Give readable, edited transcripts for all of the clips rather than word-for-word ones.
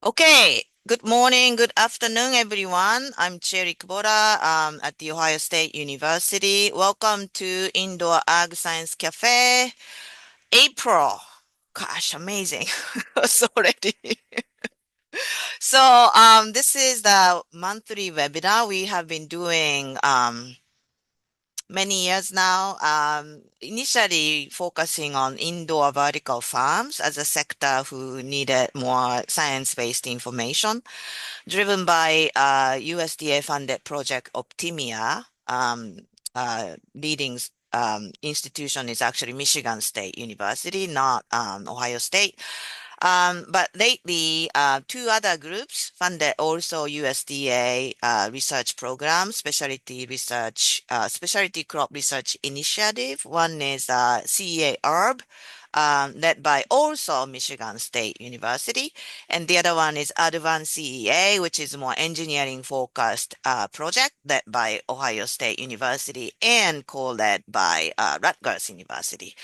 Okay, good morning, good afternoon, everyone. I'm Cherry Kubota at the Ohio State University. Welcome to Indoor Ag Science Café. April. Gosh, amazing. It's already. This is the monthly webinar we have been doing many years now, initially focusing on indoor vertical farms as a sector who needed more science-based information, driven by USDA funded project OptimIA. Leading institution is actually Michigan State University, not Ohio State. But lately, two other groups funded also USDA research program, specialty crop research initiative. One is CEA HERB, led by also Michigan State University, and the other one is ADVANCEA, which is more engineering focused project led by Ohio State University and co-led by Rutgers University.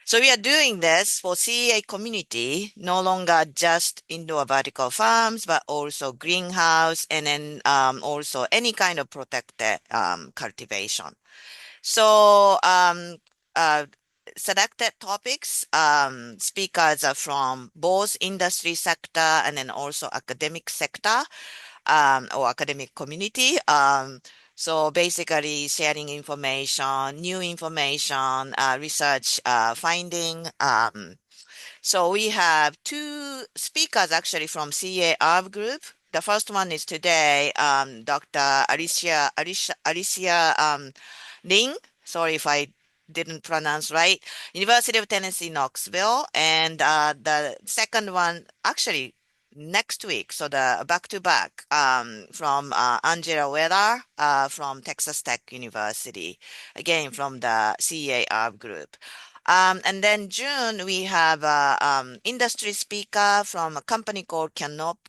So we are doing this for CEA community, no longer just indoor vertical farms, but also greenhouse and then also any kind of protected cultivation. So uh, selected topics, speakers are from both industry sector and then also academic sector or academic community. So basically sharing information, new information, research finding. So we have two speakers actually from CEA HERB group. The first one is today, Dr. Alicia Rihn. Sorry if I didn't pronounce right. University of Tennessee, Knoxville. And the second one, actually next week, so the back to back from Angela Weller from Texas Tech University, again from the CEA HERB group. And then June, we have industry speaker from a company called Canopy,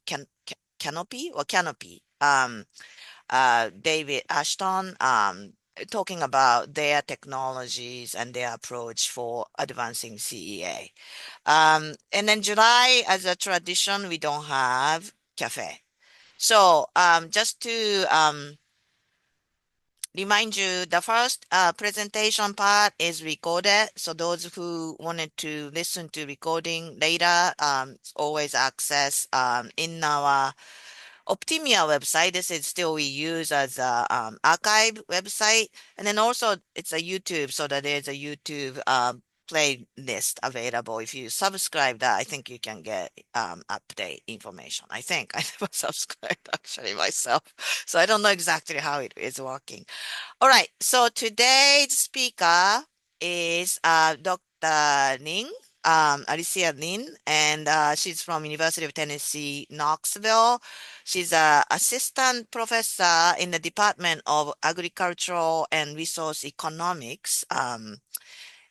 David Ashton, talking about their technologies and their approach for advancing CEA. And then July, as a tradition, we don't have cafe. So just to remind you, the first presentation part is recorded. So those who wanted to listen to recording later, always access in our OptimIA website. This is still we use as a archive website. And then also it's a YouTube, so that there's a YouTube playlist available. If you subscribe that, I think you can get update information. I think I never subscribed actually myself. So I don't know exactly how it is working. All right. So today's speaker is Dr. Ning, Alicia Rihn, and she's from University of Tennessee, Knoxville. She's an assistant professor in the Department of Agricultural and Resource Economics.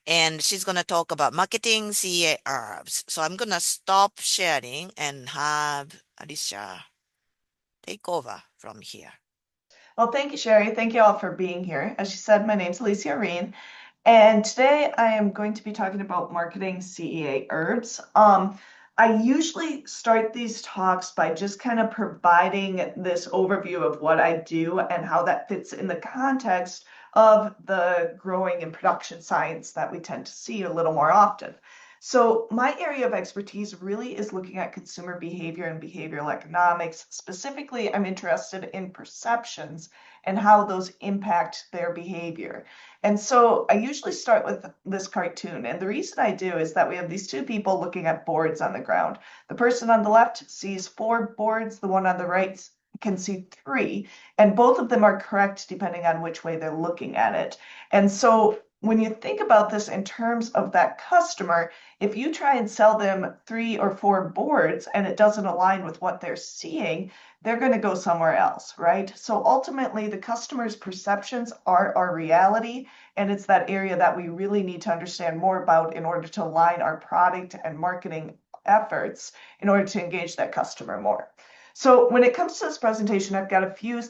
And she's going to talk about marketing CEA herbs. So I'm going to stop sharing and have Alicia take over from here. Well, thank you, Sherry. Thank you all for being here. As you said, my name is Alicia Rihn, and today I am going to be talking about marketing CEA herbs. I usually start these talks by just kind of providing this overview of what I do and how that fits in the context of the growing and production science that we tend to see a little more often. So my area of expertise really is looking at consumer behavior and behavioral economics. Specifically, I'm interested in perceptions and how those impact their behavior. And so I usually start with this cartoon. And the reason I do is that we have these two people looking at boards on the ground. The person on the left sees 4 boards, the one on the right can see 3, and both of them are correct depending on which way they're looking at it. And so when you think about this in terms of that customer, if you try and sell them 3 or 4 boards and it doesn't align with what they're seeing, they're going to go somewhere else, right? So ultimately, the customer's perceptions are our reality, and it's that area that we really need to understand more about in order to align our product and marketing efforts in order to engage that customer more. So when it comes to this presentation, I've got a few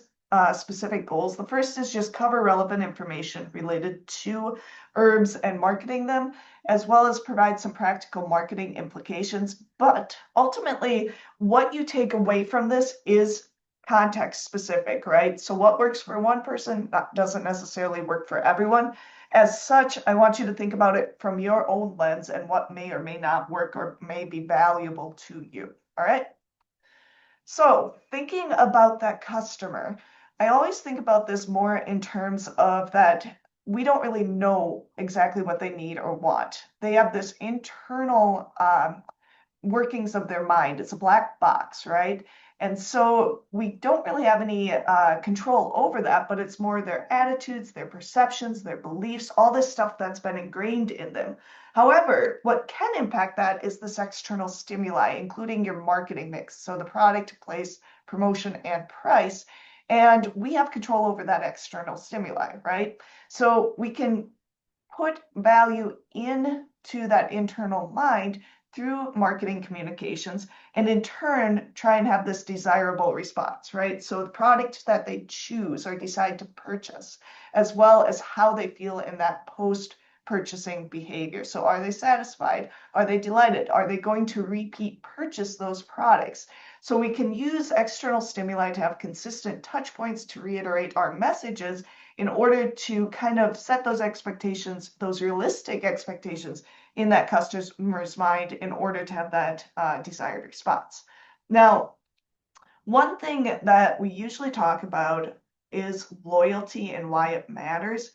specific goals. The first is just cover relevant information related to herbs and marketing them, as well as provide some practical marketing implications. But ultimately, what you take away from this is context specific, right? So what works for one person doesn't necessarily work for everyone. As such, I want you to think about it from your own lens and what may or may not work or may be valuable to you. All right. So thinking about that customer, I always think about this more in terms of that we don't really know exactly what they need or want. They have this internal workings of their mind. It's a black box, right? And so we don't really have any control over that, but it's more their attitudes, their perceptions, their beliefs, all this stuff that's been ingrained in them. However, what can impact that is this external stimuli, including your marketing mix. So the product, place, promotion, and price. And we have control over that external stimuli, right? So we can put value into that internal mind through marketing communications and in turn try and have this desirable response, right? So the product that they choose or decide to purchase, as well as how they feel in that post purchasing behavior. So are they satisfied? Are they delighted? Are they going to repeat purchase those products? So we can use external stimuli to have consistent touch points to reiterate our messages in order to kind of set those expectations, those realistic expectations in that customer's mind in order to have that desired response. Now, one thing that we usually talk about is loyalty and why it matters.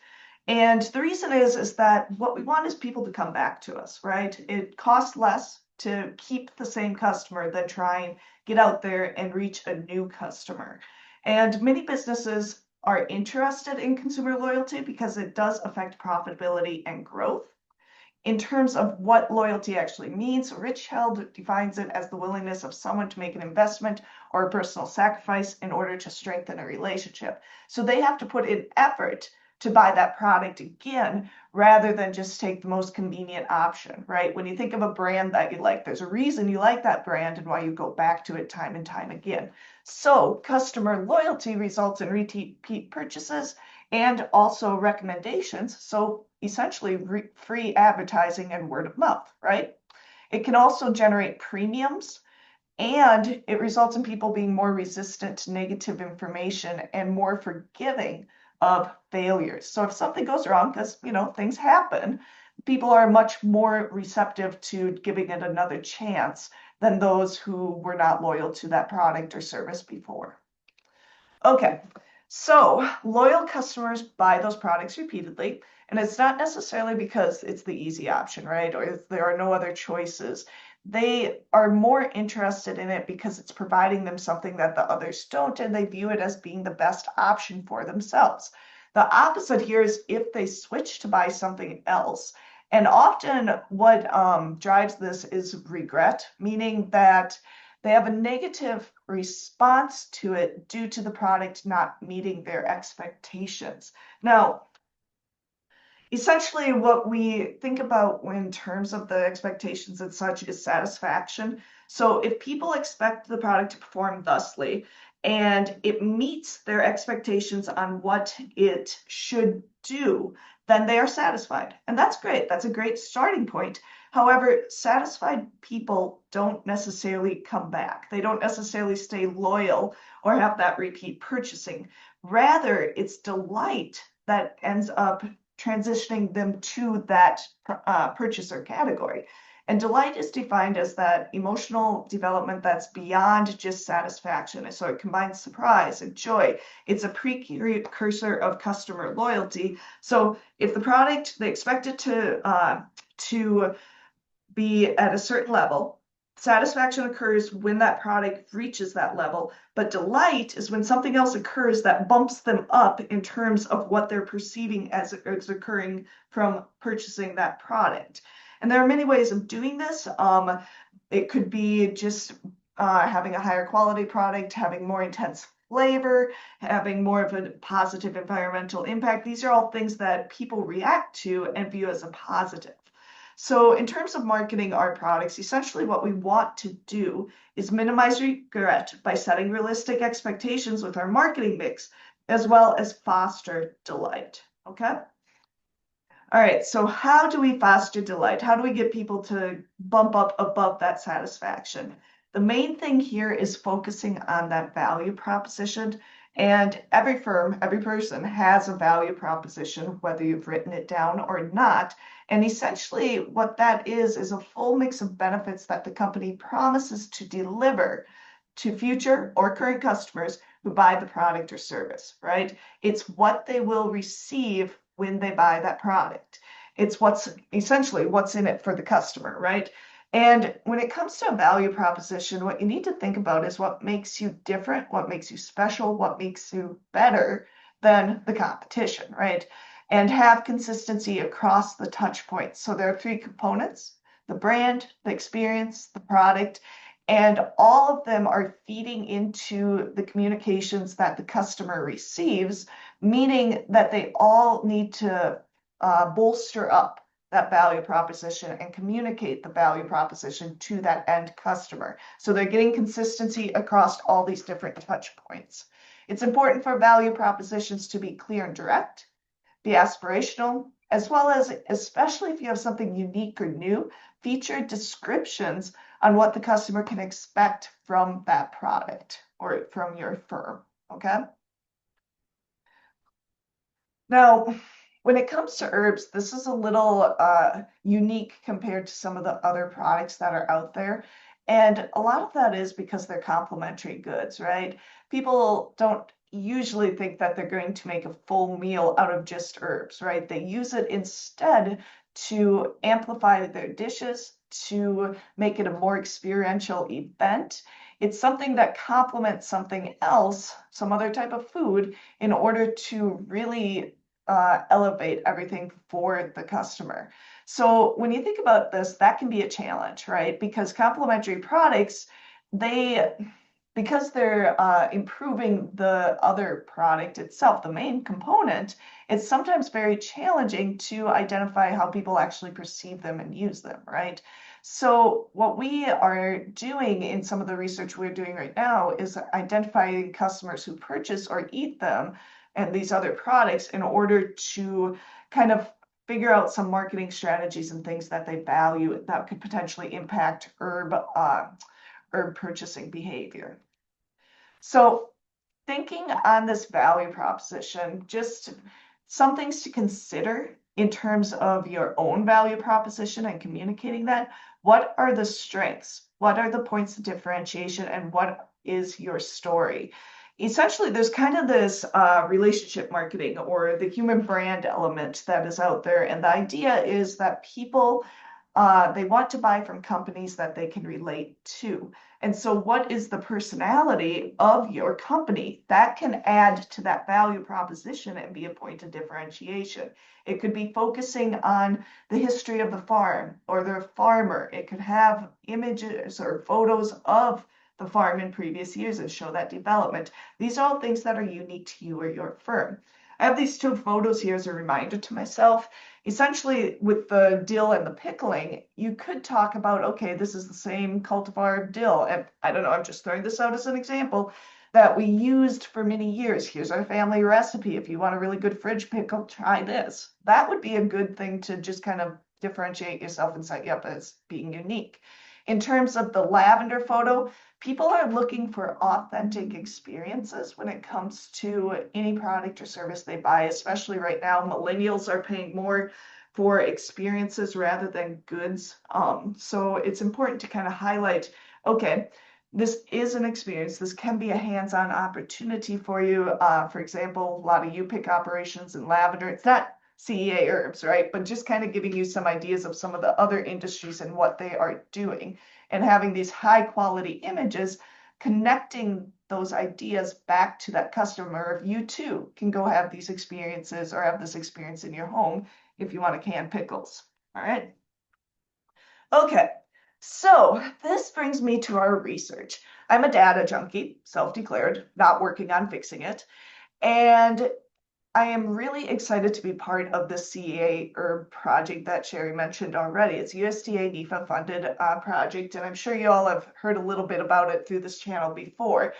And the reason is that what we want is people to come back to us, right? It costs less to keep the same customer than try and get out there and reach a new customer. And many businesses are interested in consumer loyalty because it does affect profitability and growth. In terms of what loyalty actually means, Rich Held defines it as the willingness of someone to make an investment or a personal sacrifice in order to strengthen a relationship. So they have to put in effort to buy that product again rather than just take the most convenient option, right? When you think of a brand that you like, there's a reason you like that brand and why you go back to it time and time again. So customer loyalty results in repeat purchases and also recommendations. So essentially free advertising and word of mouth, right? It can also generate premiums and it results in people being more resistant to negative information and more forgiving of failures. So if something goes wrong, because things happen, people are much more receptive to giving it another chance than those who were not loyal to that product or service before. Okay, so loyal customers buy those products repeatedly, and it's not necessarily because it's the easy option, right? Or there are no other choices. They are more interested in it because it's providing them something that the others don't, and they view it as being the best option for themselves. The opposite here is if they switch to buy something else. And often what drives this is regret, meaning that they have a negative response to it due to the product not meeting their expectations. Now, essentially what we think about in terms of the expectations and such is satisfaction. So if people expect the product to perform thusly and it meets their expectations on what it should do, then they are satisfied. And that's great. That's a great starting point. However, satisfied people don't necessarily come back. They don't necessarily stay loyal or have that repeat purchasing. Rather, it's delight that ends up transitioning them to that purchaser category. And delight is defined as that emotional development that's beyond just satisfaction. So it combines surprise and joy. It's a precursor of customer loyalty. So if the product, they expect it to be at a certain level, satisfaction occurs when that product reaches that level, but delight is when something else occurs that bumps them up in terms of what they're perceiving as occurring from purchasing that product. And there are many ways of doing this. It could be just having a higher quality product, having more intense flavor, having more of a positive environmental impact. These are all things that people react to and view as a positive. So in terms of marketing our products, essentially what we want to do is minimize regret by setting realistic expectations with our marketing mix, as well as foster delight. Okay? All right, so how do we foster delight? How do we get people to bump up above that satisfaction? The main thing here is focusing on that value proposition. And every firm, every person has a value proposition, whether you've written it down or not. And essentially, what that is a full mix of benefits that the company promises to deliver to future or current customers who buy the product or service, right? It's what they will receive when they buy that product. It's what's essentially what's in it for the customer, right? And when it comes to a value proposition, what you need to think about is what makes you different, what makes you special, what makes you better than the competition, right? And have consistency across the touch points. So there are three components: the brand, the experience, the product, and all of them are feeding into the communications that the customer receives, meaning that they all need to bolster up that value proposition and communicate the value proposition to that end customer. So they're getting consistency across all these different touch points. It's important for value propositions to be clear and direct, be aspirational, as well as, especially if you have something unique or new, feature descriptions on what the customer can expect from that product or from your firm, okay? Now, when it comes to herbs, this is a little unique compared to some of the other products that are out there. And a lot of that is because they're complementary goods, right? People don't usually think that they're going to make a full meal out of just herbs, right? They use it instead to amplify their dishes, to make it a more experiential event. It's something that complements something else, some other type of food, in order to really elevate everything for the customer. So when you think about this, that can be a challenge, right? Because complementary products, they because they're improving the other product itself, the main component, it's sometimes very challenging to identify how people actually perceive them and use them, right? So what we are doing in some of the research we're doing right now is identifying customers who purchase or eat them and these other products in order to kind of figure out some marketing strategies and things that they value that could potentially impact herb purchasing behavior. So thinking on this value proposition, just some things to consider in terms of your own value proposition and communicating that. What are the strengths? What are the points of differentiation? And what is your story? Essentially, there's kind of this relationship marketing or the human brand element that is out there. And the idea is that people, they want to buy from companies that they can relate to. And so what is the personality of your company that can add to that value proposition and be a point of differentiation? It could be focusing on the history of the farm or the farmer. It could have images or photos of the farm in previous years and show that development. These are all things that are unique to you or your firm. I have these two photos here as a reminder to myself. Essentially, with the dill and the pickling, you could talk about, okay, this is the same cultivar of dill. And I don't know, I'm just throwing this out as an example that we used for many years. Here's our family recipe. If you want a really good fridge pickle, try this. That would be a good thing to just kind of differentiate yourself and set you up as being unique. In terms of the lavender photo, people are looking for authentic experiences when it comes to any product or service they buy, especially right now. Millennials are paying more for experiences rather than goods. So it's important to kind of highlight, okay, this is an experience. This can be a hands-on opportunity for you. For example, a lot of U-pick operations in lavender. It's not CEA herbs, right? But just kind of giving you some ideas of some of the other industries and what they are doing, and having these high quality images, connecting those ideas back to that customer. If you too can go have these experiences or have this experience in your home if you want to can pickles. All right. Okay. So this brings me to our research. I'm a data junkie, self-declared, not working on fixing it. And I am really excited to be part of the CEA herb project that Sherry mentioned already. It's USDA NEFA funded project, and I'm sure you all have heard a little bit about it through this channel before.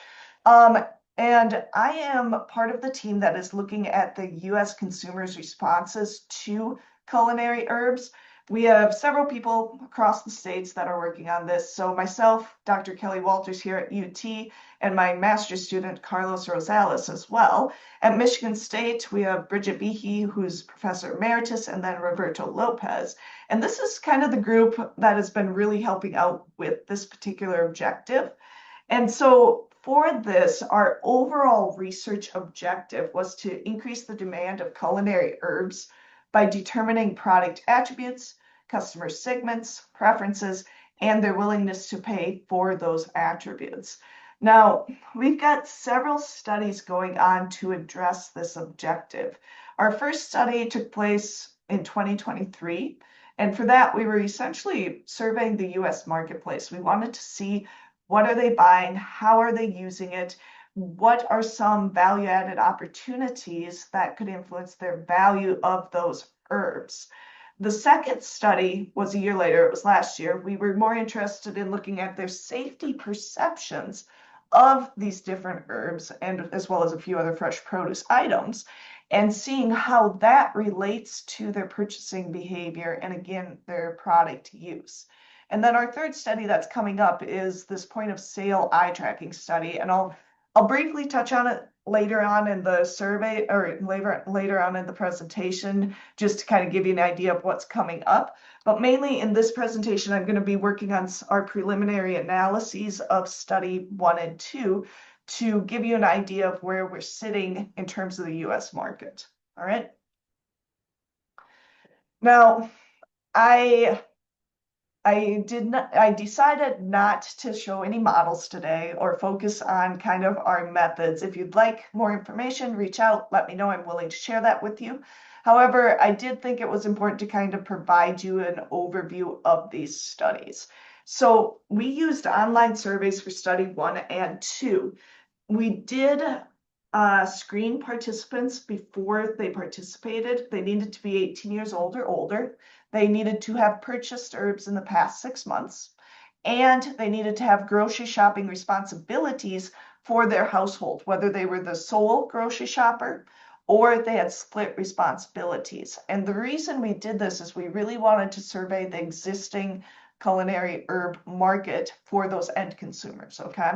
Um, and I am part of the team that is looking at the US consumers' responses to culinary herbs. We have several people across the states that are working on this. So myself, Dr. Kelly Walters here at UT, and my master's student, Carlos Rosales, as well. At Michigan State, we have Bridget Behe, who's professor emeritus, and then Roberto Lopez. And this is kind of the group that has been really helping out with this particular objective. And so for this, our overall research objective was to increase the demand of culinary herbs by determining product attributes, customer segments, preferences, and their willingness to pay for those attributes. Now, we've got several studies going on to address this objective. Our first study took place in 2023, and for that, we were essentially surveying the US marketplace. We wanted to see what are they buying? How are they using it? What are some value-added opportunities that could influence their value of those herbs? The second study was a year later, it was last year. We were more interested in looking at their safety perceptions of these different herbs and as well as a few other fresh produce items and seeing how that relates to their purchasing behavior and again, their product use. And then our third study that's coming up is this point of sale eye tracking study. And I'll briefly touch on it later on in the survey or later on in the presentation, just to kind of give you an idea of what's coming up. But mainly in this presentation, I'm going to be working on our preliminary analyses of study 1 and 2 to give you an idea of where we're sitting in terms of the US market. All right. Now, I decided not to show any models today or focus on kind of our methods. If you'd like more information, reach out, let me know. I'm willing to share that with you. However, I did think it was important to kind of provide you an overview of these studies. So we used online surveys for study 1 and 2. We did screen participants before they participated. They needed to be 18 years old or older. They needed to have purchased herbs in the past 6 months, and they needed to have grocery shopping responsibilities for their household, whether they were the sole grocery shopper or they had split responsibilities. And the reason we did this is we really wanted to survey the existing culinary herb market for those end consumers, okay?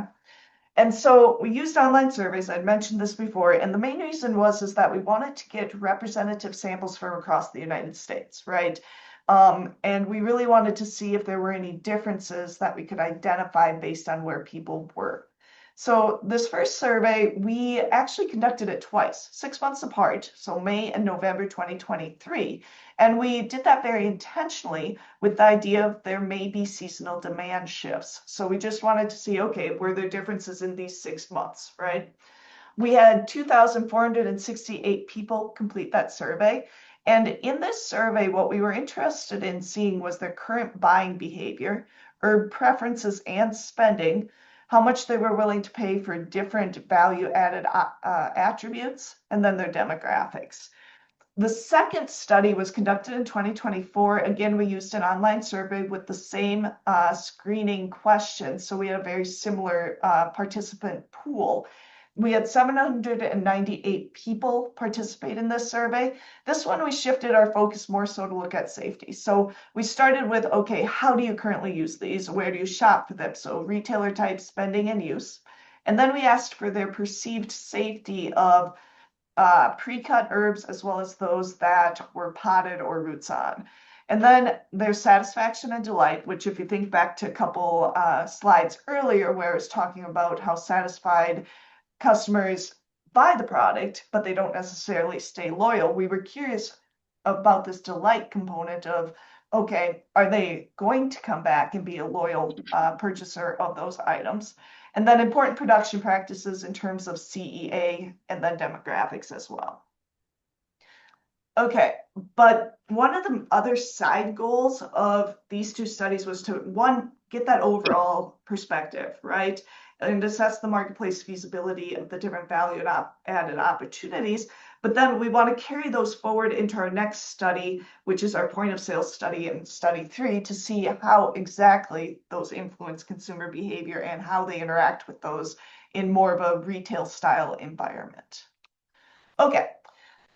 And so we used online surveys. I'd mentioned this before, and the main reason was that we wanted to get representative samples from across the United States, right? And we really wanted to see if there were any differences that we could identify based on where people were. So this first survey, we actually conducted it twice, 6 months apart, so May and November 2023. And we did that very intentionally with the idea of there may be seasonal demand shifts. So we just wanted to see, okay, were there differences in these 6 months, right? We had 2,468 people complete that survey. And in this survey, what we were interested in seeing was their current buying behavior, herb preferences and spending, how much they were willing to pay for different value-added attributes, and then their demographics. The second study was conducted in 2024. Again, we used an online survey with the same screening questions, so we had a very similar participant pool. We had 798 people participate in this survey. This one, we shifted our focus more so to look at safety. So we started with, okay, how do you currently use these? Where do you shop for them? So retailer type, spending, and use. And then we asked for their perceived safety of pre-cut herbs as well as those that were potted or roots on. And then there's satisfaction and delight, which if you think back to a couple slides earlier where it's talking about how satisfied customers buy the product, but they don't necessarily stay loyal. We were curious about this delight component of, okay, are they going to come back and be a loyal purchaser of those items? And then important production practices in terms of CEA and then demographics as well. Okay, but one of the other side goals of these two studies was to, one, get that overall perspective, right? and assess the marketplace feasibility of the different value added opportunities. But then we want to carry those forward into our next study, which is our point of sale study in study 3, to see how exactly those influence consumer behavior and how they interact with those in more of a retail style environment. Okay,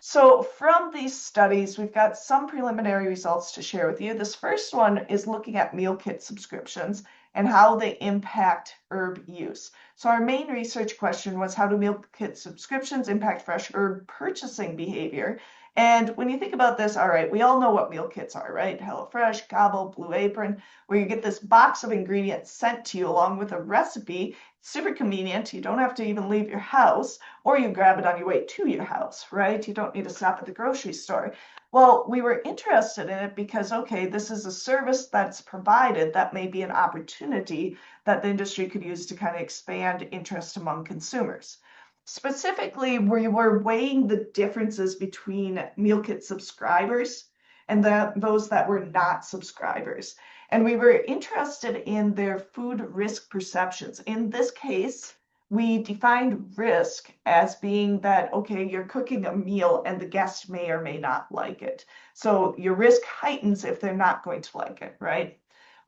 so from these studies, we've got some preliminary results to share with you. This first one is looking at meal kit subscriptions and how they impact herb use. So our main research question was, how do meal kit subscriptions impact fresh herb purchasing behavior? And when you think about this, all right, we all know what meal kits are, right? HelloFresh, Gobble, Blue Apron, where you get this box of ingredients sent to you along with a recipe. Super convenient. You don't have to even leave your house, or you grab it on your way to your house, right? You don't need to stop at the grocery store. Well, we were interested in it because, okay, this is a service that's provided that may be an opportunity that the industry could use to kind of expand interest among consumers. Specifically, we were weighing the differences between meal kit subscribers and those that were not subscribers. And we were interested in their food risk perceptions. In this case, we defined risk as being that, okay, you're cooking a meal and the guest may or may not like it. So your risk heightens if they're not going to like it, right?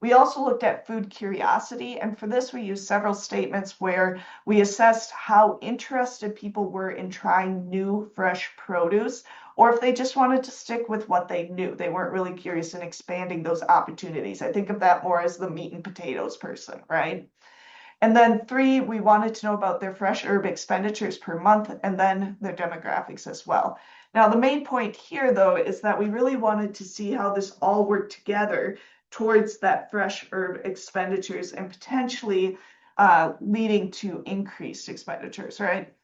We also looked at food curiosity, and for this we used several statements where we assessed how interested people were in trying new fresh produce, or if they just wanted to stick with what they knew. They weren't really curious in expanding those opportunities. I think of that more as the meat and potatoes person, right? And then 3, we wanted to know about their fresh herb expenditures per month and then their demographics as well. Now, the main point here, though, is that we really wanted to see how this all worked together towards that fresh herb expenditures and potentially leading to increased expenditures, right?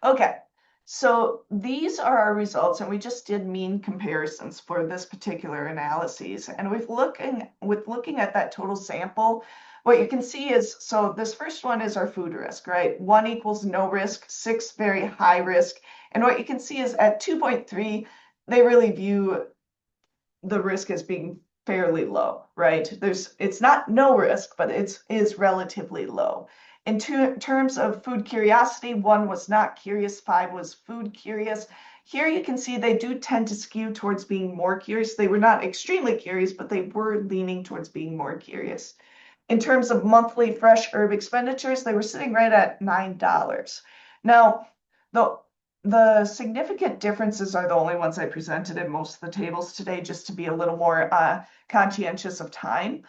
Okay, so these are our results, and we just did mean comparisons for this particular analysis. And with looking at that total sample, what you can see is, so this first one is our food risk, right? 1 equals no risk, 6 very high risk. And what you can see is at 2.3, they really view the risk as being fairly low, right? It's not no risk, but it is relatively low. In terms of food curiosity, 1 was not curious, 5 was food curious. Here you can see they do tend to skew towards being more curious. They were not extremely curious, but they were leaning towards being more curious. In terms of monthly fresh herb expenditures, they were sitting right at $9. Now, the significant differences are the only ones I presented in most of the tables today, just to be a little more conscientious of time.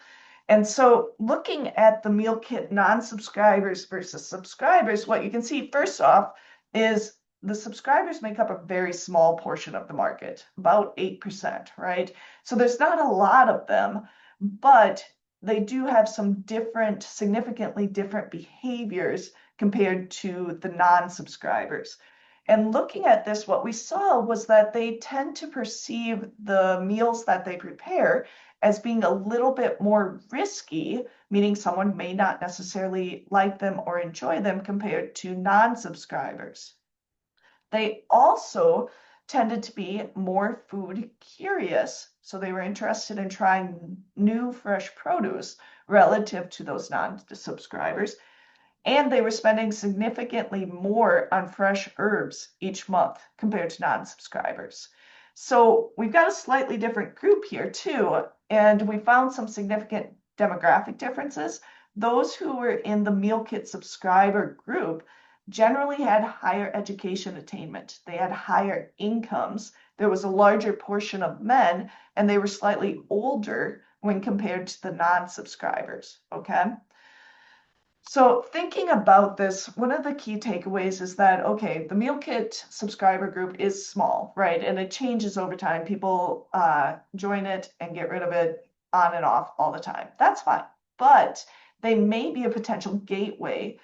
And so looking at the meal kit non-subscribers versus subscribers, what you can see first off is the subscribers make up a very small portion of the market, about 8%, right? So there's not a lot of them, but they do have some significantly different behaviors compared to the non-subscribers. And looking at this, what we saw was that they tend to perceive the meals that they prepare as being a little bit more risky, meaning someone may not necessarily like them or enjoy them compared to non-subscribers. They also tended to be more food curious, so they were interested in trying new fresh produce relative to those non-subscribers. And they were spending significantly more on fresh herbs each month compared to non-subscribers. So we've got a slightly different group here too, and we found some significant demographic differences. Those who were in the meal kit subscriber group generally had higher education attainment. They had higher incomes. There was a larger portion of men, and they were slightly older when compared to the non-subscribers, okay? So thinking about this, one of the key takeaways is that, okay, the meal kit subscriber group is small, right? And it changes over time. People join it and get rid of it on and off all the time. That's fine. But they may be a potential gateway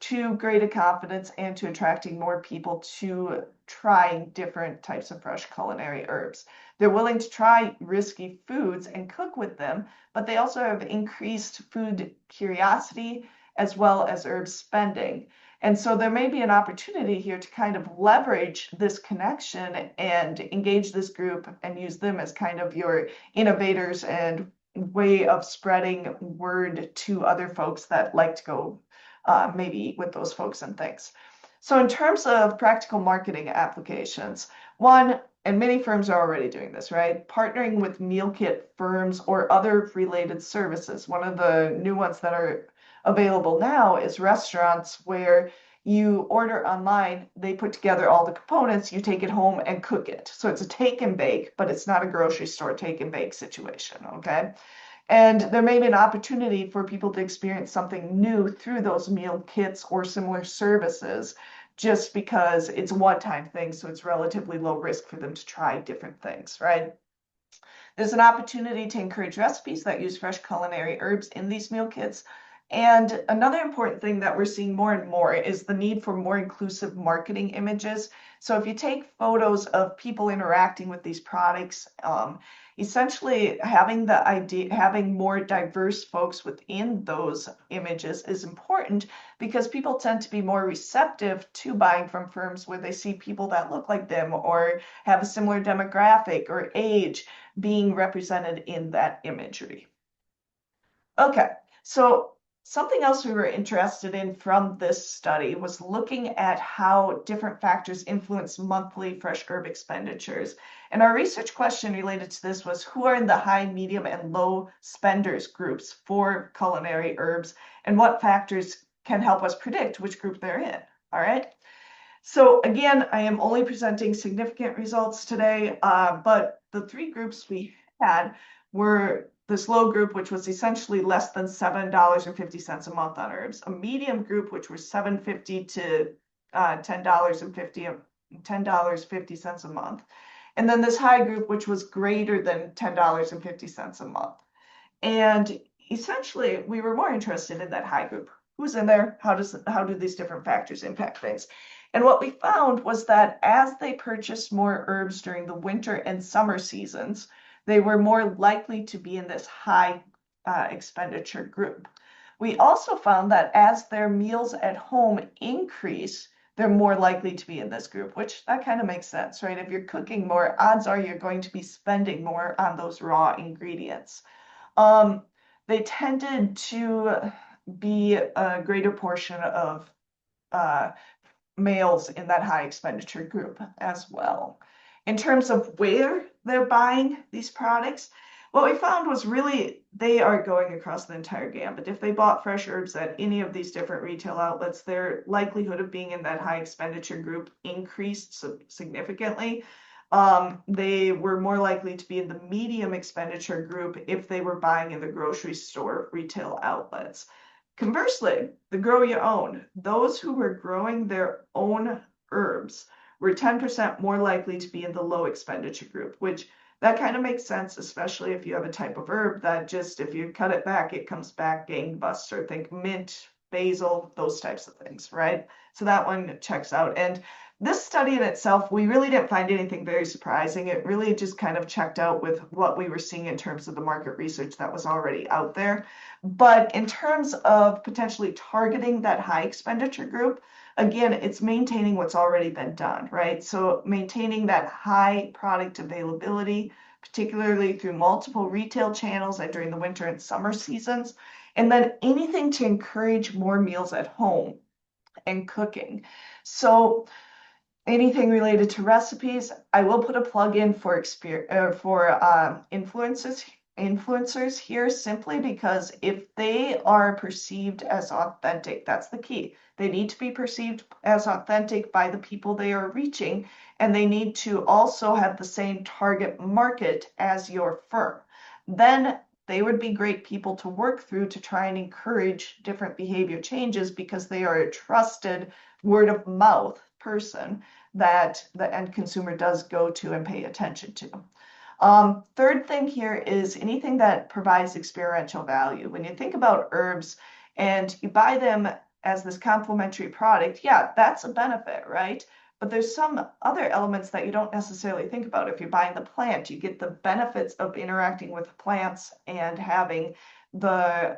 to greater confidence and to attracting more people to trying different types of fresh culinary herbs. They're willing to try risky foods and cook with them, but they also have increased food curiosity as well as herb spending. And so there may be an opportunity here to kind of leverage this connection and engage this group and use them as kind of your innovators and way of spreading word to other folks that like to go maybe eat with those folks and things. So in terms of practical marketing applications, one, and many firms are already doing this, right? Partnering with meal kit firms or other related services. One of the new ones that are available now is restaurants where you order online, they put together all the components, you take it home and cook it. So it's a take and bake, but it's not a grocery store take and bake situation, okay? And there may be an opportunity for people to experience something new through those meal kits or similar services just because it's a one-time thing, so it's relatively low risk for them to try different things, right? There's an opportunity to encourage recipes that use fresh culinary herbs in these meal kits. And another important thing that we're seeing more and more is the need for more inclusive marketing images. So if you take photos of people interacting with these products, essentially having more diverse folks within those images is important because people tend to be more receptive to buying from firms where they see people that look like them or have a similar demographic or age being represented in that imagery. Okay, so something else we were interested in from this study was looking at how different factors influence monthly fresh herb expenditures. And our research question related to this was who are in the high, medium, and low spenders groups for culinary herbs, and what factors can help us predict which group they're in. All right. So again, I am only presenting significant results today, but the three groups we had were this low group, which was essentially less than $7.50 a month on herbs, a medium group, which was $7.50 to $10.50 a month, and then this high group, which was greater than $10.50 a month. And essentially, we were more interested in that high group. Who's in there? How do these different factors impact things? And what we found was that as they purchased more herbs during the winter and summer seasons, they were more likely to be in this high expenditure group. We also found that as their meals at home increase, they're more likely to be in this group, which that kind of makes sense, right? If you're cooking more, odds are you're going to be spending more on those raw ingredients. They tended to be a greater portion of males in that high expenditure group as well. In terms of where they're buying these products, what we found was really they are going across the entire gambit. If they bought fresh herbs at any of these different retail outlets, their likelihood of being in that high expenditure group increased significantly. They were more likely to be in the medium expenditure group if they were buying in the grocery store retail outlets. Conversely, the grow your own, those who were growing their own herbs were 10% more likely to be in the low expenditure group, which that kind of makes sense, especially if you have a type of herb that just, if you cut it back, it comes back gangbuster. Think mint, basil, those types of things, right? So that one checks out. And this study in itself, we really didn't find anything very surprising. It really just kind of checked out with what we were seeing in terms of the market research that was already out there. But in terms of potentially targeting that high expenditure group, again, it's maintaining what's already been done, right? So maintaining that high product availability, particularly through multiple retail channels and during the winter and summer seasons, and then anything to encourage more meals at home and cooking. So anything related to recipes, I will put a plug in for influencers here simply because if they are perceived as authentic, that's the key. They need to be perceived as authentic by the people they are reaching, and they need to also have the same target market as your firm. Then they would be great people to work through to try and encourage different behavior changes because they are a trusted word of mouth person that the end consumer does go to and pay attention to. Third thing here is anything that provides experiential value. When you think about herbs and you buy them as this complementary product, yeah, that's a benefit, right? But there's some other elements that you don't necessarily think about. If you're buying the plant, you get the benefits of interacting with plants and having the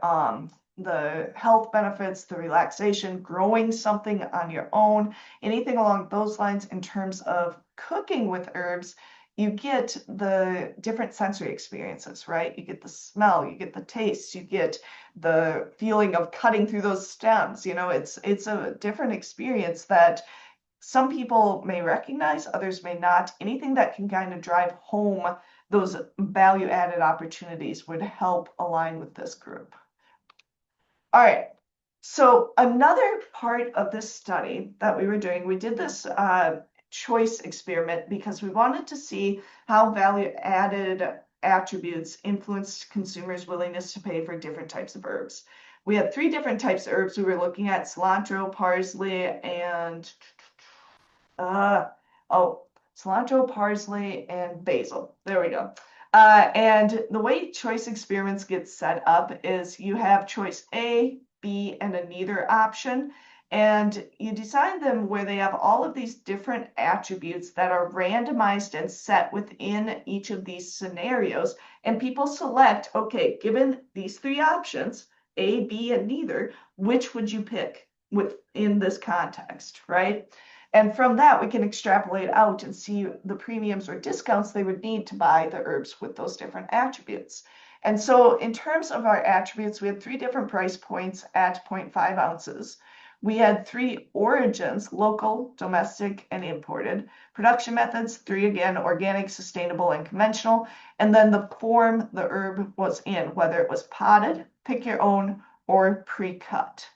health benefits, the relaxation, growing something on your own, anything along those lines in terms of cooking with herbs. you get the different sensory experiences, right? You get the smell, you get the taste, you get the feeling of cutting through those stems. It's a different experience that some people may recognize, others may not. Anything that can kind of drive home those value added opportunities would help align with this group. All right. So another part of this study that we were doing, we did this choice experiment because we wanted to see how value-added attributes influenced consumers' willingness to pay for different types of herbs. We had 3 different types of herbs we were looking at: cilantro, parsley, and uh, oh, cilantro, parsley, and basil. There we go. And the way choice experiments get set up is you have choice A, B, and a neither option. And you design them where they have all of these different attributes that are randomized and set within each of these scenarios. And people select, okay, given these 3 options, A, B, and neither, which would you pick within this context, right? And from that, we can extrapolate out and see the premiums or discounts they would need to buy the herbs with those different attributes. And so in terms of our attributes, we had 3 different price points at 0.5 ounces. We had 3 origins: local, domestic, and imported. Production methods, 3 again: organic, sustainable, and conventional. And then the form the herb was in, whether it was potted, pick your own, or pre-cut.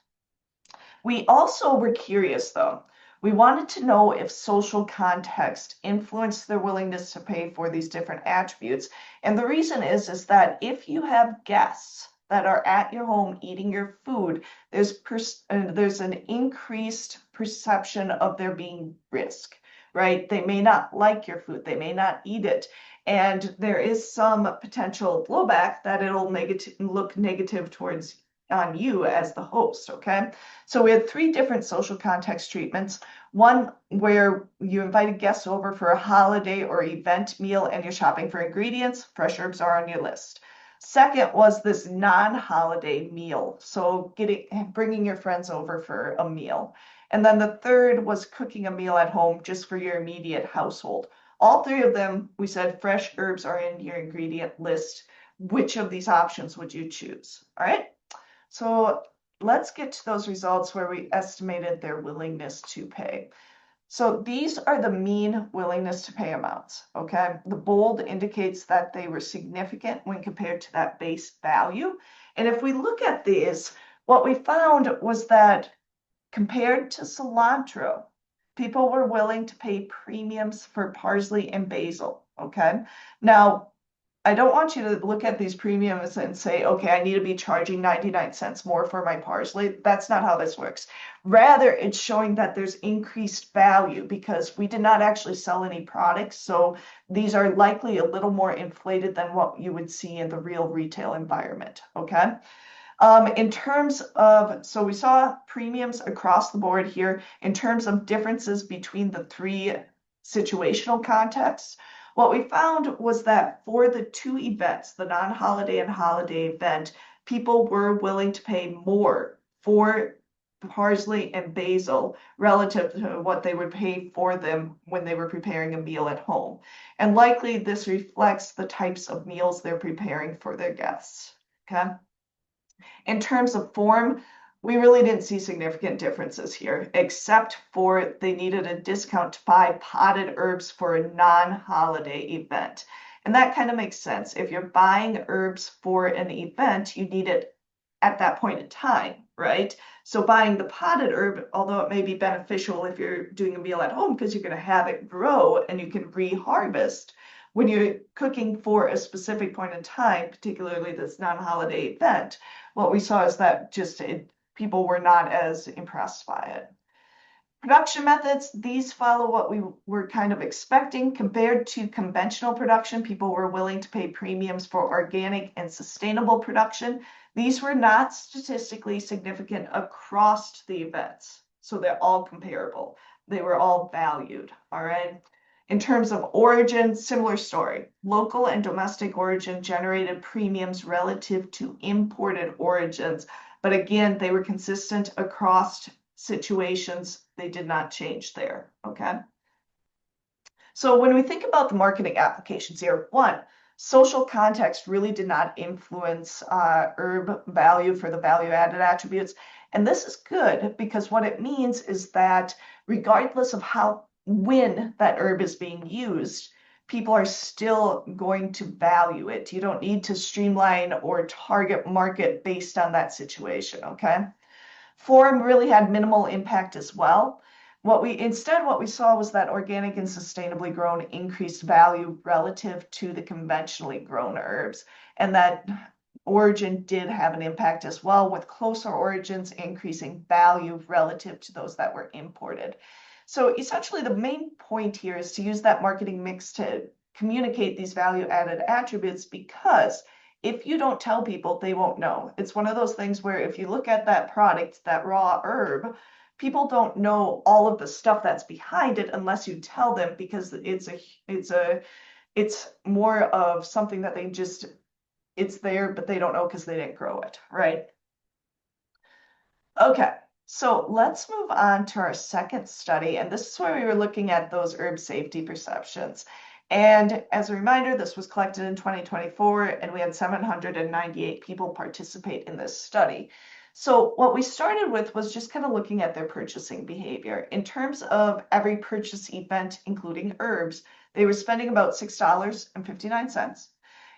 We also were curious, though. We wanted to know if social context influenced their willingness to pay for these different attributes. And the reason is that if you have guests that are at your home eating your food, there's an increased perception of there being risk, right? They may not like your food, they may not eat it, and there is some potential blowback that it'll look negative towards on you as the host, okay? So we had 3 different social context treatments. One where you invited guests over for a holiday or event meal and you're shopping for ingredients, fresh herbs are on your list. Second was this non-holiday meal, so bringing your friends over for a meal. And then the third was cooking a meal at home just for your immediate household. All 3 of them, we said fresh herbs are in your ingredient list. Which of these options would you choose? All right. So let's get to those results where we estimated their willingness to pay. So these are the mean willingness to pay amounts, okay? The bold indicates that they were significant when compared to that base value. And if we look at these, what we found was that compared to cilantro, people were willing to pay premiums for parsley and basil, okay? Now, I don't want you to look at these premiums and say, okay, I need to be charging 99 cents more for my parsley. That's not how this works. Rather, it's showing that there's increased value because we did not actually sell any products. So these are likely a little more inflated than what you would see in the real retail environment, okay? In terms of, so we saw premiums across the board here in terms of differences between the 3 situational contexts. What we found was that for the 2 events, the non-holiday and holiday event, people were willing to pay more for parsley and basil relative to what they would pay for them when they were preparing a meal at home. And likely this reflects the types of meals they're preparing for their guests. Okay. In terms of form, we really didn't see significant differences here, except for they needed a discount to buy potted herbs for a non-holiday event. And that kind of makes sense. If you're buying herbs for an event, you need it at that point in time, right? So buying the potted herb, although it may be beneficial if you're doing a meal at home because you're going to have it grow and you can reharvest, when you're cooking for a specific point in time, particularly this non-holiday event, what we saw is that people were not as impressed by it. Production methods, these follow what we were kind of expecting. Compared to conventional production, people were willing to pay premiums for organic and sustainable production. These were not statistically significant across the events, so they're all comparable. They were all valued, all right? In terms of origin, similar story. Local and domestic origin generated premiums relative to imported origins, but again, they were consistent across situations. They did not change there, okay? So when we think about the marketing applications here, one, social context really did not influence herb value for the value added attributes. And this is good because what it means is that regardless of when that herb is being used, people are still going to value it. You don't need to streamline or target market based on that situation, okay? Form really had minimal impact as well. What we saw was that organic and sustainably grown increased value relative to the conventionally grown herbs, and that origin did have an impact as well, with closer origins increasing value relative to those that were imported. So essentially, the main point here is to use that marketing mix to communicate these value added attributes, because if you don't tell people, they won't know. It's one of those things where if you look at that product, that raw herb, people don't know all of the stuff that's behind it unless you tell them, because it's more of something that it's there, but they don't know because they didn't grow it, right? Okay, so let's move on to our second study, and this is where we were looking at those herb safety perceptions. And as a reminder, this was collected in 2024, and we had 798 people participate in this study. So what we started with was just kind of looking at their purchasing behavior. In terms of every purchase event, including herbs, they were spending about $6.59.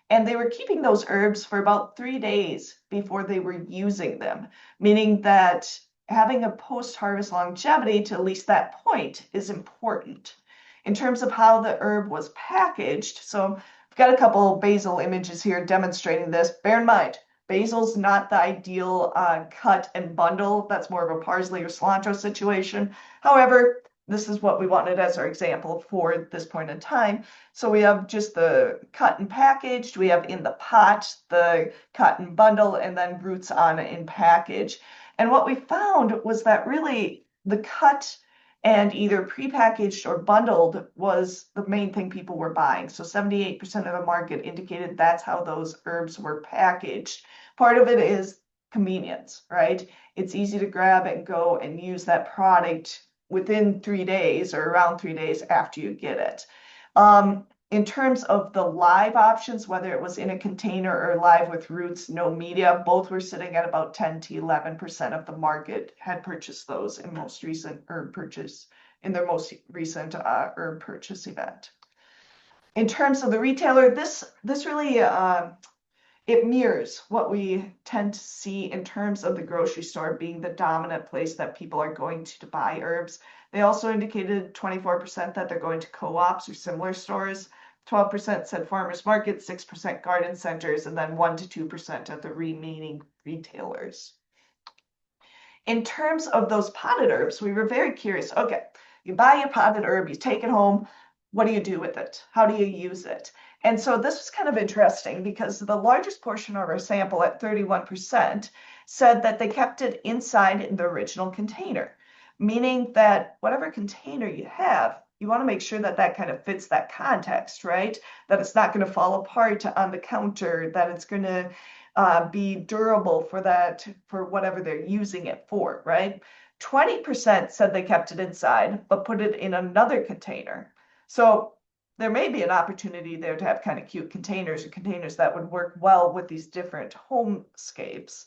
And they were keeping those herbs for about 3 days before they were using them, meaning that having a post-harvest longevity to at least that point is important. In terms of how the herb was packaged, so I've got a couple basil images here demonstrating this. Bear in mind, basil's not the ideal cut and bundle. That's more of a parsley or cilantro situation. However, this is what we wanted as our example for this point in time. So we have just the cut and packaged, we have in the pot, the cut and bundle, and then roots on in package. And what we found was that really the cut and either prepackaged or bundled was the main thing people were buying. So 78% of the market indicated that's how those herbs were packaged. Part of it is convenience, right? It's easy to grab and go and use that product within 3 days or around 3 days after you get it. In terms of the live options, whether it was in a container or live with roots, no media, both were sitting at about 10 to 11% of the market had purchased those in most recent herb purchase, in their most recent herb purchase event. In terms of the retailer, this really it mirrors what we tend to see in terms of the grocery store being the dominant place that people are going to buy herbs. They also indicated 24% that they're going to co-ops or similar stores, 12% said farmers markets, 6% garden centers, and then 1 to 2% at the remaining retailers. In terms of those potted herbs, we were very curious. Okay, you buy your potted herb, you take it home. What do you do with it? How do you use it? And so this was kind of interesting because the largest portion of our sample at 31% said that they kept it inside in the original container, meaning that whatever container you have, you want to make sure that that kind of fits that context, right? That it's not going to fall apart on the counter, that it's going to be durable for whatever they're using it for, right? 20% said they kept it inside, but put it in another container. So there may be an opportunity there to have kind of cute containers or containers that would work well with these different homescapes.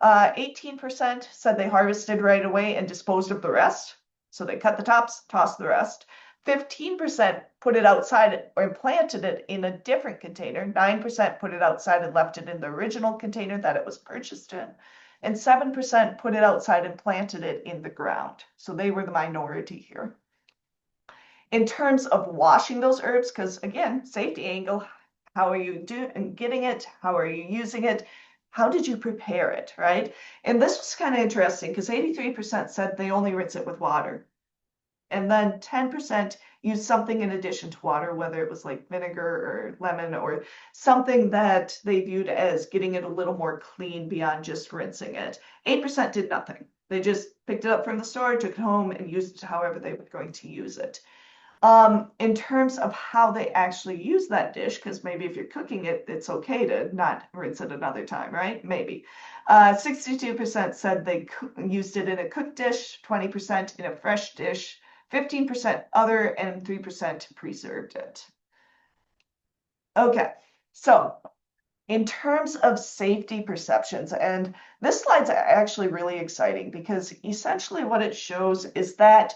18% said they harvested right away and disposed of the rest. So they cut the tops, tossed the rest. 15% put it outside or planted it in a different container. 9% put it outside and left it in the original container that it was purchased in. And 7% put it outside and planted it in the ground. So they were the minority here. In terms of washing those herbs, because again, safety angle, how are you getting it? How are you using it? How did you prepare it, right? And this was kind of interesting because 83% said they only rinse it with water. And then 10% used something in addition to water, whether it was like vinegar or lemon or something that they viewed as getting it a little more clean beyond just rinsing it. 8% did nothing. They just picked it up from the store, took it home, and used it however they were going to use it. In terms of how they actually use that dish, because maybe if you're cooking it, it's okay to not rinse it another time, right? Maybe. 62% said they used it in a cooked dish, 20% in a fresh dish, 15% other, and 3% preserved it. Okay, so in terms of safety perceptions, and this slide's actually really exciting because essentially what it shows is that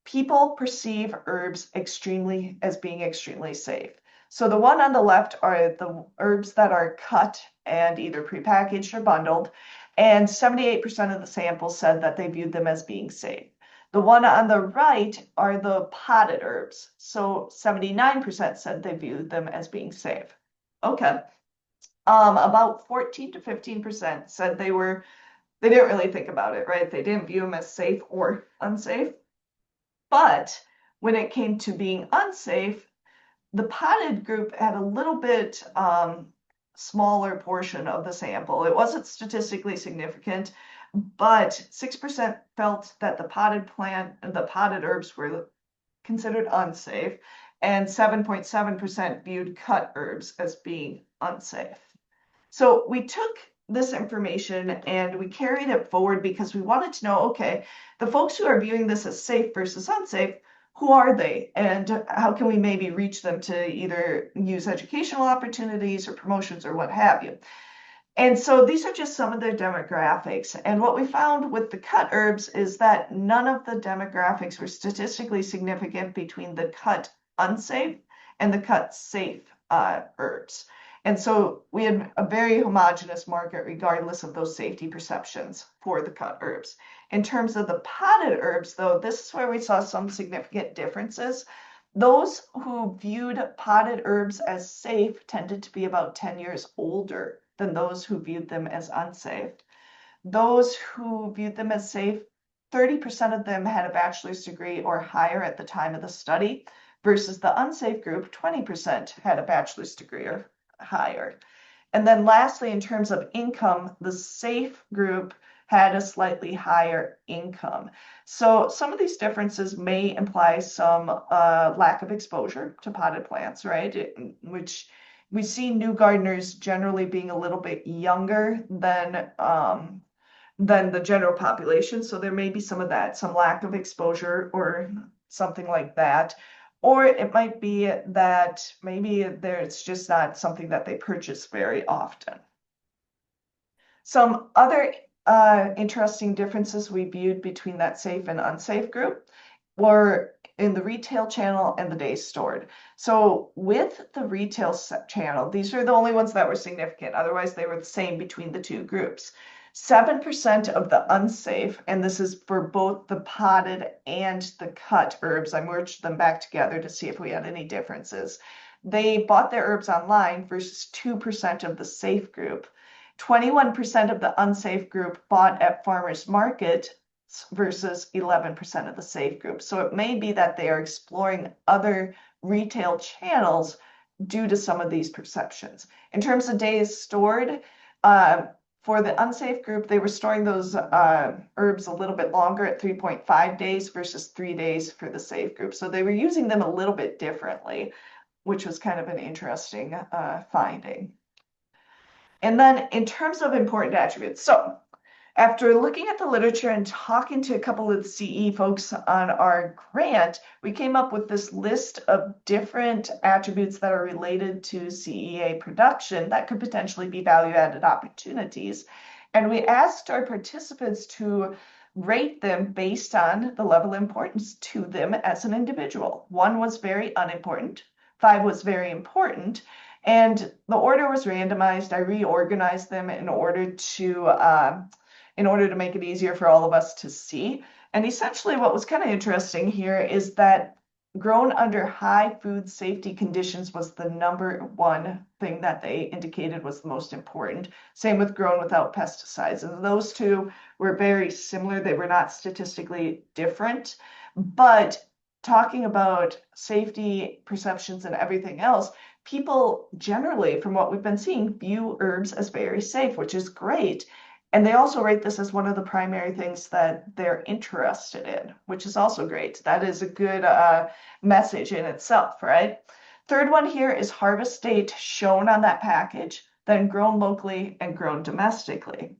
people perceive herbs as being extremely safe. So the one on the left are the herbs that are cut and either prepackaged or bundled, and 78% of the sample said that they viewed them as being safe. The one on the right are the potted herbs. So 79% said they viewed them as being safe. Okay. About 14 to 15% said they didn't really think about it, right? They didn't view them as safe or unsafe. But when it came to being unsafe, the potted group had a little bit smaller portion of the sample. It wasn't statistically significant, but 6% felt that the potted herbs were considered unsafe, and 7.7% viewed cut herbs as being unsafe. So we took this information and we carried it forward because we wanted to know, okay, the folks who are viewing this as safe versus unsafe, who are they? And how can we maybe reach them to either use educational opportunities or promotions or what have you? And so these are just some of their demographics. And what we found with the cut herbs is that none of the demographics were statistically significant between the cut unsafe and the cut safe herbs. And so we had a very homogeneous market regardless of those safety perceptions for the cut herbs. In terms of the potted herbs, though, this is where we saw some significant differences. Those who viewed potted herbs as safe tended to be about 10 years older than those who viewed them as unsafe. Those who viewed them as safe, 30% of them had a bachelor's degree or higher at the time of the study, versus the unsafe group, 20% had a bachelor's degree or higher. And then lastly, in terms of income, the safe group had a slightly higher income. So some of these differences may imply some lack of exposure to potted plants, right? Which we see new gardeners generally being a little bit younger than the general population. So there may be some of that, some lack of exposure or something like that. Or it might be that maybe it's just not something that they purchase very often. Some other interesting differences we viewed between that safe and unsafe group were in the retail channel and the days stored. So with the retail channel, these are the only ones that were significant. Otherwise, they were the same between the two groups. 7% of the unsafe, and this is for both the potted and the cut herbs, I merged them back together to see if we had any differences. They bought their herbs online versus 2% of the safe group. 21% of the unsafe group bought at farmers market versus 11% of the safe group. So it may be that they are exploring other retail channels due to some of these perceptions. In terms of days stored, for the unsafe group, they were storing those herbs a little bit longer at 3.5 days versus 3 days for the safe group. So they were using them a little bit differently, which was kind of an interesting finding. And then in terms of important attributes, so after looking at the literature and talking to a couple of the CE folks on our grant, we came up with this list of different attributes that are related to CEA production that could potentially be value-added opportunities. And we asked our participants to rate them based on the level of importance to them as an individual. 1 was very unimportant, 5 was very important, and the order was randomized. I reorganized them in order to make it easier for all of us to see. And essentially what was kind of interesting here is that grown under high food safety conditions was the #1 thing that they indicated was the most important. Same with grown without pesticides. And those two were very similar. They were not statistically different. But talking about safety perceptions and everything else, people generally, from what we've been seeing, view herbs as very safe, which is great. And they also rate this as one of the primary things that they're interested in, which is also great. That is a good message in itself, right? Third one here is harvest date shown on that package, then grown locally and grown domestically.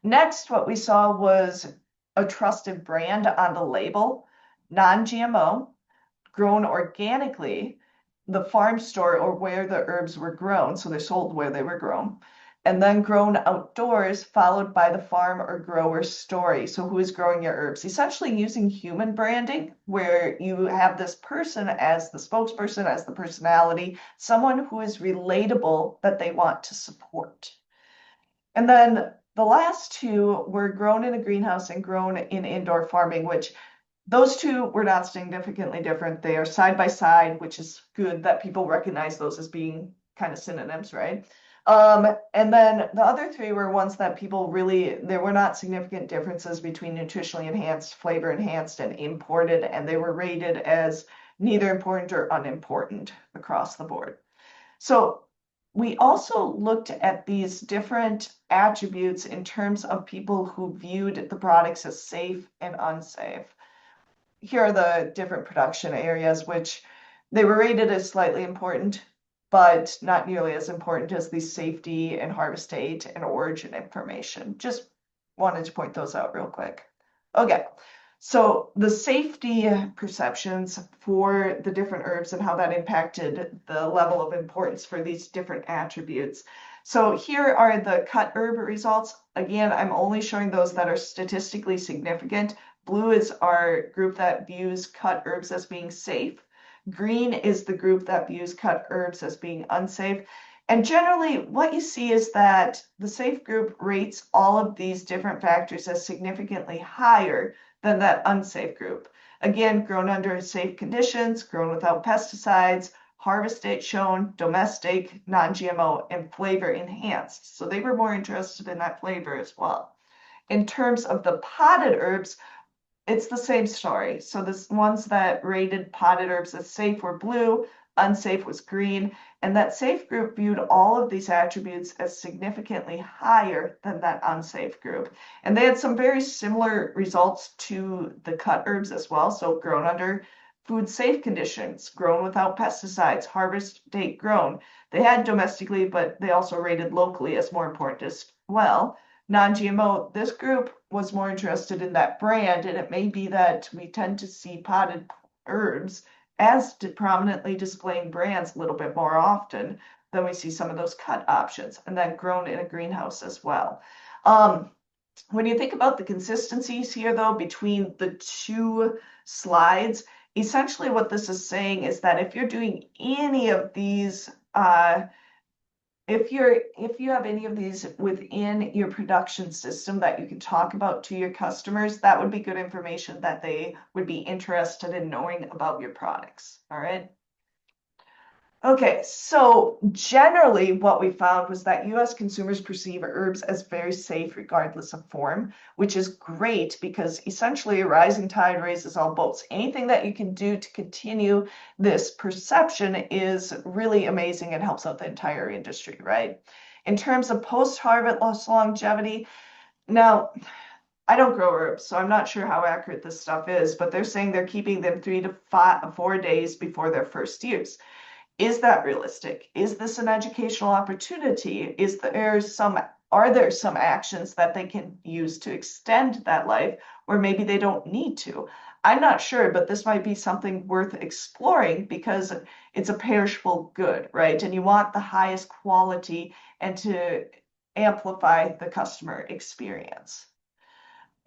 Next, what we saw was a trusted brand on the label. non-GMO, grown organically, the farm store or where the herbs were grown, so they're sold where they were grown, and then grown outdoors, followed by the farm or grower story. So who is growing your herbs? Essentially using human branding, where you have this person as the spokesperson, as the personality, someone who is relatable that they want to support. And then the last two were grown in a greenhouse and grown in indoor farming, which those two were not significantly different. They are side by side, which is good that people recognize those as being kind of synonyms, right? And then the other three were ones that people really, there were not significant differences between nutritionally enhanced, flavor enhanced, and imported, and they were rated as neither important or unimportant across the board. So we also looked at these different attributes in terms of people who viewed the products as safe and unsafe. Here are the different production areas, which they were rated as slightly important, but not nearly as important as the safety and harvest date and origin information. Just wanted to point those out real quick. Okay, so the safety perceptions for the different herbs and how that impacted the level of importance for these different attributes. So here are the cut herb results. Again, I'm only showing those that are statistically significant. Blue is our group that views cut herbs as being safe. Green is the group that views cut herbs as being unsafe. And generally, what you see is that the safe group rates all of these different factors as significantly higher than that unsafe group. Again, grown under safe conditions, grown without pesticides, harvest date shown, domestic, non-GMO, and flavor enhanced. So they were more interested in that flavor as well. In terms of the potted herbs, it's the same story. So the ones that rated potted herbs as safe were blue, unsafe was green, and that safe group viewed all of these attributes as significantly higher than that unsafe group. And they had some very similar results to the cut herbs as well. So grown under food safe conditions, grown without pesticides, harvest date grown. They had domestically, but they also rated locally as more important as well. Non-GMO, this group was more interested in that brand, and it may be that we tend to see potted herbs as prominently displaying brands a little bit more often than we see some of those cut options, and then grown in a greenhouse as well. When you think about the consistencies here, though, between the two slides, essentially what this is saying is that if you're doing any of these if you have any of these within your production system that you can talk about to your customers, that would be good information that they would be interested in knowing about your products. All right. Okay, so generally what we found was that US consumers perceive herbs as very safe regardless of form, which is great because essentially a rising tide raises all boats. Anything that you can do to continue this perception is really amazing and helps out the entire industry, right? In terms of post-harvest longevity, now I don't grow herbs, so I'm not sure how accurate this stuff is, but they're saying they're keeping them 3 to 4 days before their first use. Is that realistic? Is this an educational opportunity? Are there some actions that they can use to extend that life, or maybe they don't need to? I'm not sure, but this might be something worth exploring because it's a perishable good, right? And you want the highest quality and to amplify the customer experience.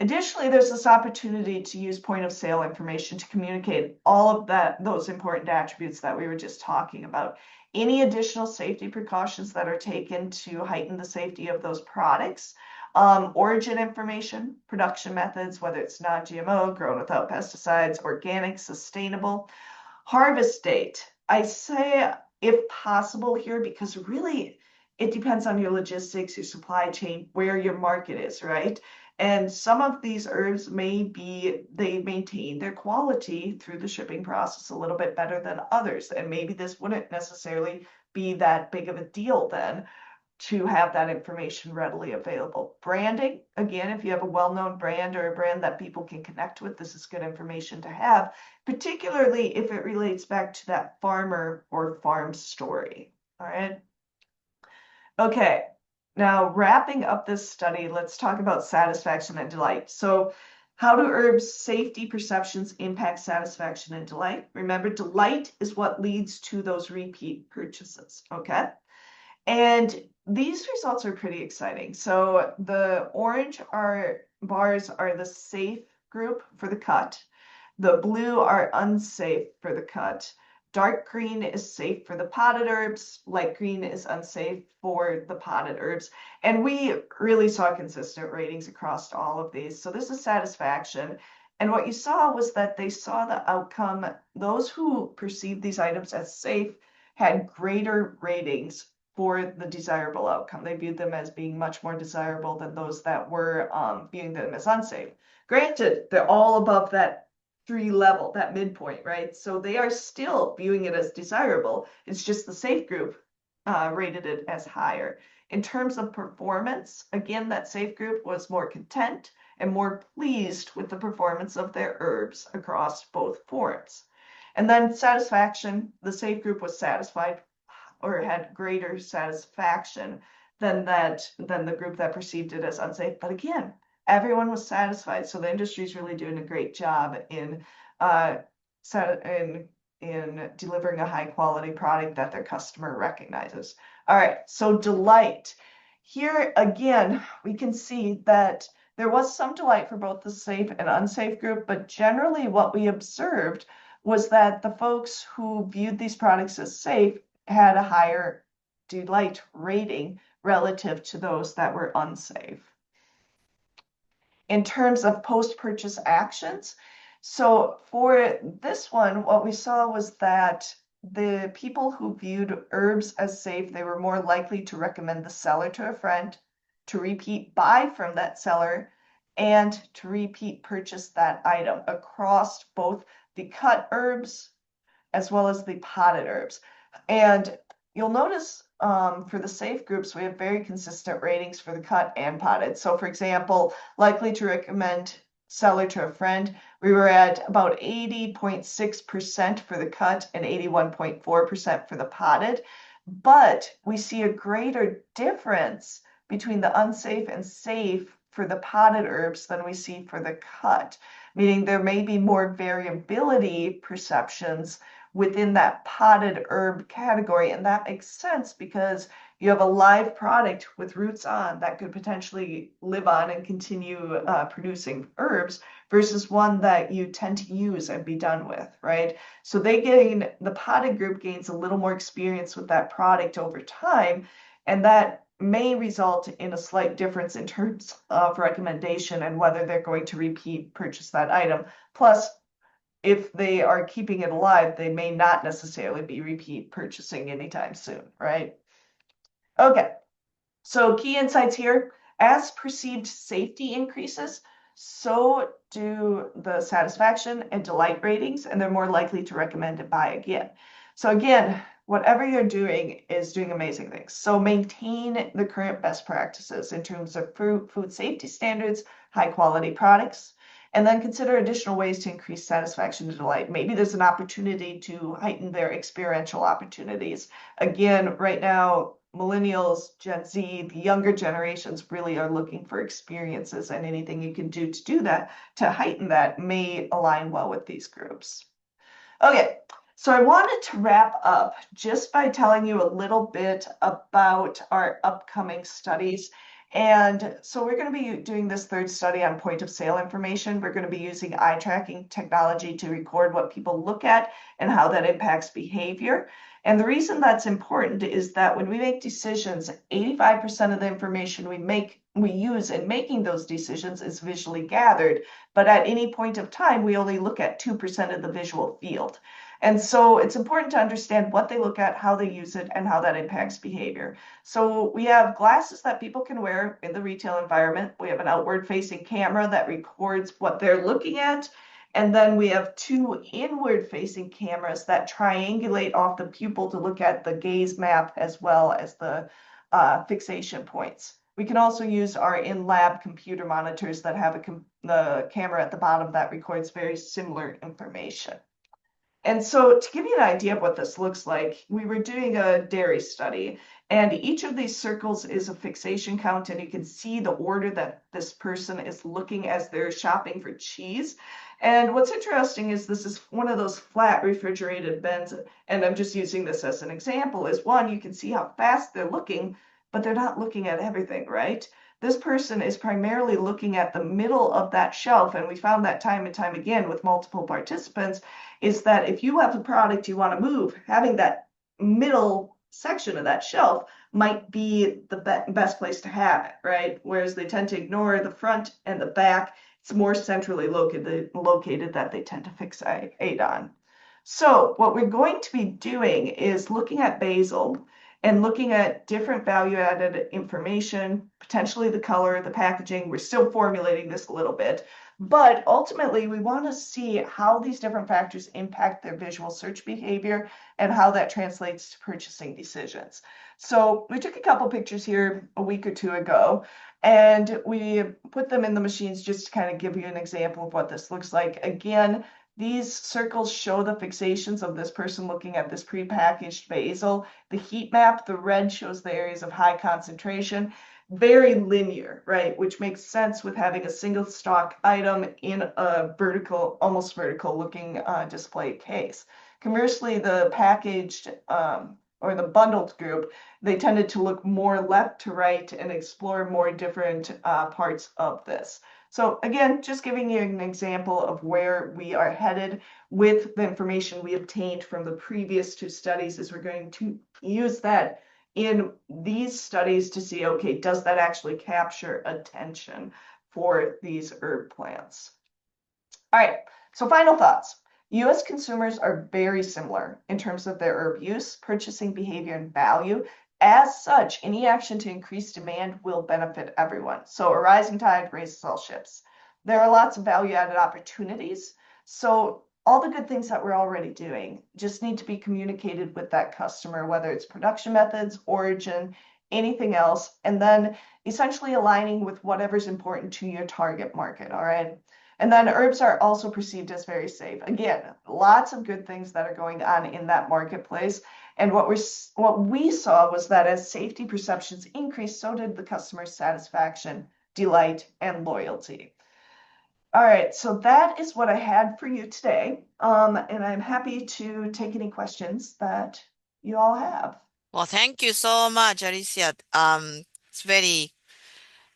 Additionally, there's this opportunity to use point of sale information to communicate all of those important attributes that we were just talking about. Any additional safety precautions that are taken to heighten the safety of those products, origin information, production methods, whether it's non-GMO, grown without pesticides, organic, sustainable, harvest date. I say if possible here because really it depends on your logistics, your supply chain, where your market is, right? And some of these herbs they maintain their quality through the shipping process a little bit better than others. And maybe this wouldn't necessarily be that big of a deal then to have that information readily available. Branding, again, if you have a well-known brand or a brand that people can connect with, this is good information to have, particularly if it relates back to that farmer or farm story. All right. Okay. Now, wrapping up this study, let's talk about satisfaction and delight. So How do herbs' safety perceptions impact satisfaction and delight? Remember, delight is what leads to those repeat purchases, okay? And these results are pretty exciting. So the orange bars are the safe group for the cut. The blue are unsafe for the cut. Dark green is safe for the potted herbs. Light green is unsafe for the potted herbs. And we really saw consistent ratings across all of these. So this is satisfaction. And what you saw was that they saw the outcome. Those who perceived these items as safe had greater ratings for the desirable outcome. They viewed them as being much more desirable than those that were viewing them as unsafe. Granted, they're all above that 3 level, that midpoint, right? So they are still viewing it as desirable. It's just the safe group rated it as higher. In terms of performance, again, that safe group was more content and more pleased with the performance of their herbs across both forms. And then satisfaction, the safe group was satisfied or had greater satisfaction than the group that perceived it as unsafe. But again, everyone was satisfied. So the industry is really doing a great job in delivering a high quality product that their customer recognizes. All right, so delight. Here again, we can see that there was some delight for both the safe and unsafe group, but generally what we observed was that the folks who viewed these products as safe had a higher delight rating relative to those that were unsafe. In terms of post-purchase actions, so for this one, what we saw was that the people who viewed herbs as safe, they were more likely to recommend the seller to a friend, to repeat buy from that seller, and to repeat purchase that item across both the cut herbs as well as the potted herbs. And you'll notice for the safe groups, we have very consistent ratings for the cut and potted. So for example, likely to recommend seller to a friend, we were at about 80.6% for the cut and 81.4% for the potted. But we see a greater difference between the unsafe and safe for the potted herbs than we see for the cut, meaning there may be more variability perceptions within that potted herb category. And that makes sense because you have a live product with roots on that could potentially live on and continue producing herbs versus one that you tend to use and be done with, right? So the potted group gains a little more experience with that product over time, and that may result in a slight difference in terms of recommendation and whether they're going to repeat purchase that item. Plus, if they are keeping it alive, they may not necessarily be repeat purchasing anytime soon, right? Okay, so key insights here. As perceived safety increases, so do the satisfaction and delight ratings, and they're more likely to recommend and buy again. So again, whatever you're doing is doing amazing things. So maintain the current best practices in terms of food safety standards, high quality products, and then consider additional ways to increase satisfaction and delight. Maybe there's an opportunity to heighten their experiential opportunities. Again, right now, millennials, Gen Z, the younger generations really are looking for experiences, and anything you can do to do that, to heighten that, may align well with these groups. Okay, so I wanted to wrap up just by telling you a little bit about our upcoming studies. And so we're going to be doing this third study on point of sale information. We're going to be using eye tracking technology to record what people look at and how that impacts behavior. And the reason that's important is that when we make decisions, 85% of the information we use in making those decisions is visually gathered. But at any point of time, we only look at 2% of the visual field. And so it's important to understand what they look at, how they use it, and how that impacts behavior. So we have glasses that people can wear in the retail environment. We have an outward-facing camera that records what they're looking at. And then we have 2 inward-facing cameras that triangulate off the pupil to look at the gaze map as well as the fixation points. We can also use our in-lab computer monitors that have the camera at the bottom that records very similar information. And so, to give you an idea of what this looks like, we were doing a dairy study, and each of these circles is a fixation count, and you can see the order that this person is looking as they're shopping for cheese. And what's interesting is this is one of those flat refrigerated bins, and I'm just using this as an example, is one, you can see how fast they're looking, but they're not looking at everything, right? This person is primarily looking at the middle of that shelf, and we found that time and time again with multiple participants is that if you have a product you want to move, having that middle section of that shelf might be the best place to have it, right? Whereas they tend to ignore the front and the back. It's more centrally located that they tend to fixate on. So what we're going to be doing is looking at basil and looking at different value-added information, potentially the color, the packaging. We're still formulating this a little bit, but ultimately we want to see how these different factors impact their visual search behavior and how that translates to purchasing decisions. So we took a couple pictures here a week or two ago, and we put them in the machines just to kind of give you an example of what this looks like. Again, these circles show the fixations of this person looking at this prepackaged basil. The heat map, the red shows the areas of high concentration. Very linear, right? Which makes sense with having a single stock item in a vertical, almost vertical looking display case. Conversely, the packaged or the bundled group, they tended to look more left to right and explore more different parts of this. So again, just giving you an example of where we are headed with the information we obtained from the previous two studies, is we're going to use that in these studies to see, okay, does that actually capture attention for these herb plants? All right, so final thoughts. US consumers are very similar in terms of their herb use, purchasing behavior, and value. As such, any action to increase demand will benefit everyone. So a rising tide raises all ships. There are lots of value-added opportunities. So all the good things that we're already doing just need to be communicated with that customer, whether it's production methods, origin, anything else, and then essentially aligning with whatever's important to your target market, all right? And then herbs are also perceived as very safe. Again, lots of good things that are going on in that marketplace. And what we saw was that as safety perceptions increased, so did the customer satisfaction, delight, and loyalty. All right, so that is what I had for you today. And I'm happy to take any questions that you all have. Well, thank you so much, Alicia. It's very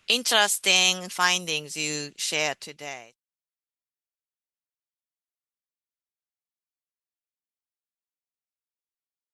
interesting findings you shared today.